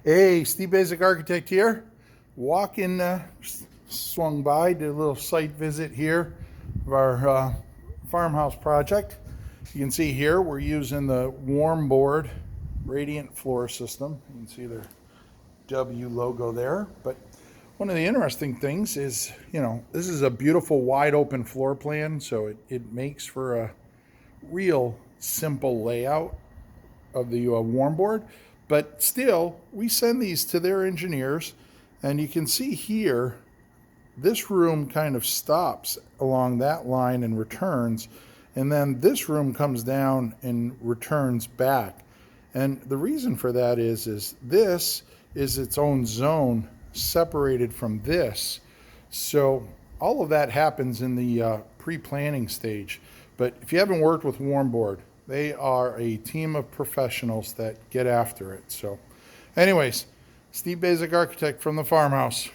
Hey, Steve Basic Architect here. Swung by, did a little site visit here of our farmhouse project. You can see here we're using the Warmboard radiant floor system. You can see the W logo there. But one of the interesting things is, this is a beautiful wide open floor plan, so it makes for a real simple layout of the Warmboard. But still, we send these to their engineers, and you can see here, this room kind of stops along that line and returns, and then this room comes down and returns back. And the reason for that is this is its own zone separated from this. So all of that happens in the pre-planning stage. But if you haven't worked with Warmboard, they are a team of professionals that get after it. So anyways, Steve Basic Architect from the farmhouse.